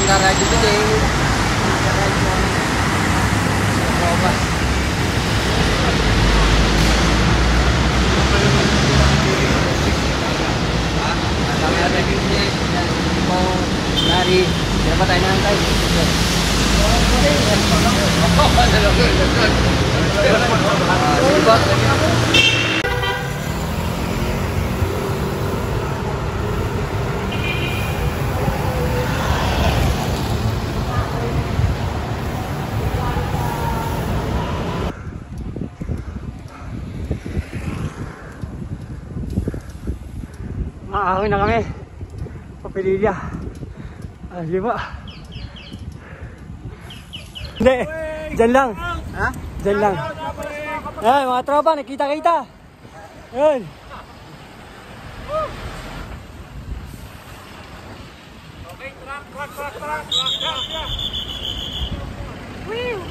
nagka-radyo today. Nagka-radyo sa tropa. Kami natin yung Larry. Kaya pa tayo nangantay. Maahoy na kami. Papililya. Sige po. Hindi, dyan lang. Ha? Dyan lang. Ay, mga tropa, nakita-kita. Ayun. Okay, track. Woo!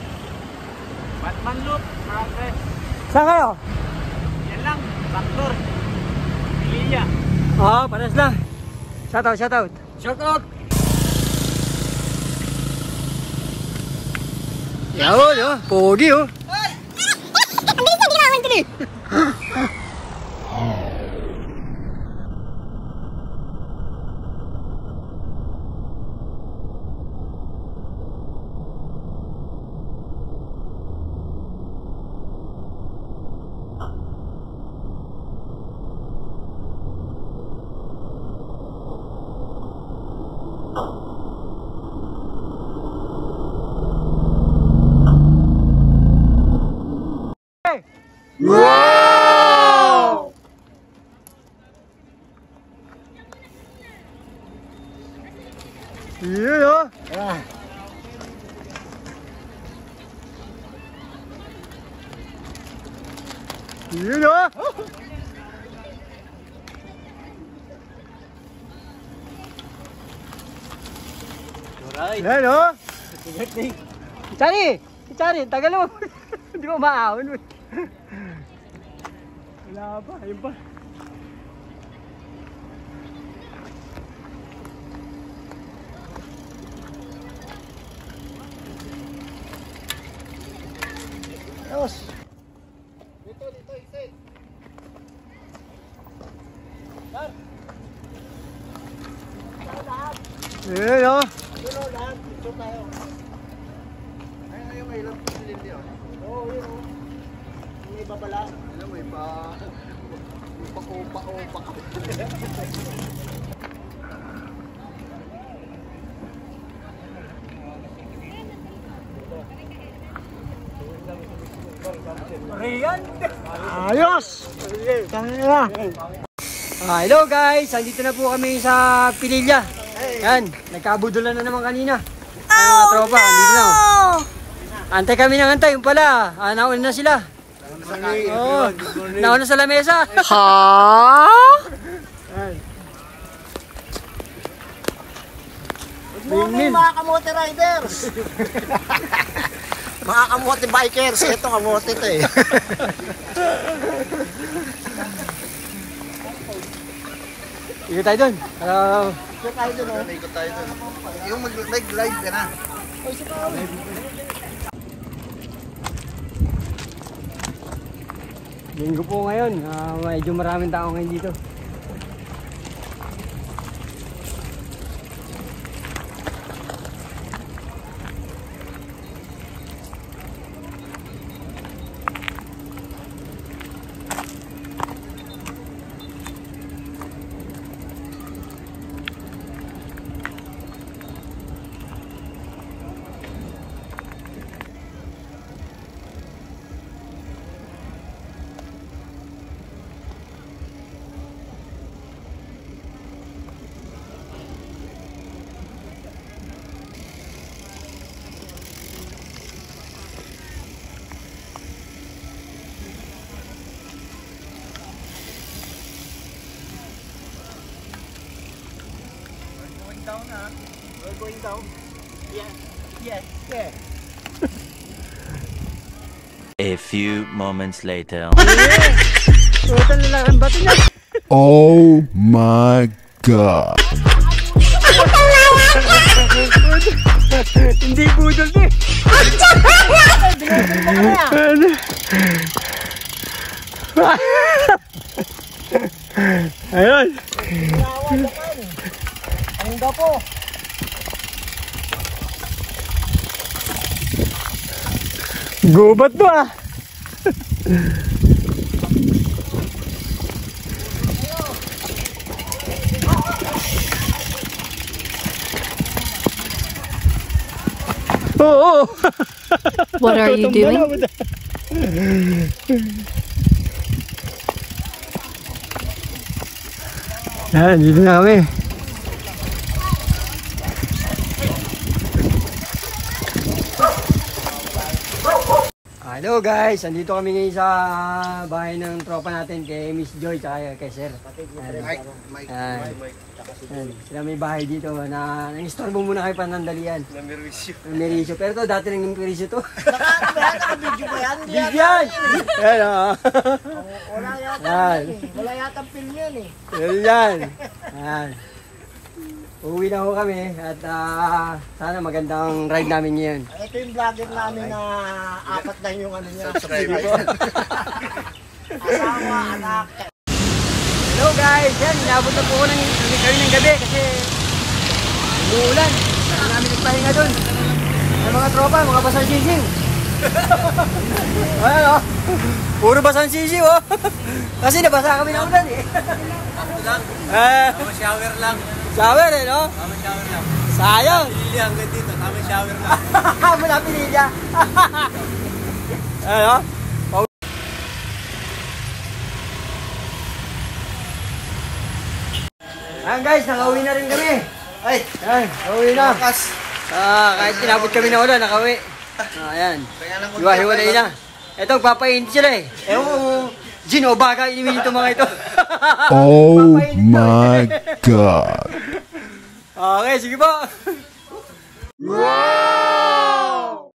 Batman loop, progress. Saan kayo? Yan lang, backdoor. Pililya. Oo, panas lang. Shoutout. Shoutout! Yun, oh. Pogi, oh. Hindi naman tili. Wow! Yun, oh. Yun, oh. Yan, oh. Chari, tagal mo. Hindi mo maahon. Wala pa, ayun pa. Ayos. Dito, iset. Dar. Lahat. Ayun, oh. Lahat. Dito tayo. Ayun, may ilang pilindi, oh. Oo, yun, oh. May babala. Alam mo, pa-opa. Riyan! Ayos! Hello guys! Andito na po kami sa Pililya. Yan, nagkabudulan na naman kanina. Mga tropa, andito na. Antay kami ng antay, yung pala. Nauna na sila. Nauna sa lamesa. Ha? Good morning mga kamote riders. Mga kamote bikers. Ito kamote ito eh. Ikot tayo dun. Ikot tayo dun. Yung mag-live ka na. Linggo po ngayon, medyo maraming tao ngayon dito. Down, huh? We're going down. Yes. A few moments later. Oh my God. Hindi budol eh. Ayun. Ang gapo. Gubat to ah. Oo. What are you doing? Yan, dito na kami. Hello guys, andito kami ngayon sa bahay ng tropa natin kay Miss Joy at kay Sir. Yan, sila may bahay dito na nang-istorbo muna kayo panandalian. Namerisyo. Pero to, dati nang namerisyo to. Naka-video ba yan? Hindi Big yan! Yan o. Wala yata Yan. Wala yata film yan eh. Yan. Yan. Uuwi na ho kami at sana magandang ride namin ngayon. Ito yung vlogger namin na apat na yung ano niya. Asawa, anak. Hello guys, yan, inabot na po ko kayo ng gabi kasi umuulan. Saan namin nagpahinga dun? Ang mga tropa, mga basang sising. Ayan o, puro basang sising o. Kasi nabasa kami ng ulan eh. Shower lang. Shower eh no? Tama shower lang. Sayang. Pinili hanggang dito, tama shower lang. Mula pinilya. Ayan o. Ayan guys, nakauwi na rin kami. Ay, Ayan, nakauwi na. bukas. Kahit tinabot kami na ulan, nakauwi. Ayan. Hiwa-hiwalay na. Ito, papainit sila eh. Ewan ko, gin o baka inimin ito mga ito. Oh my God. Okay, sige po.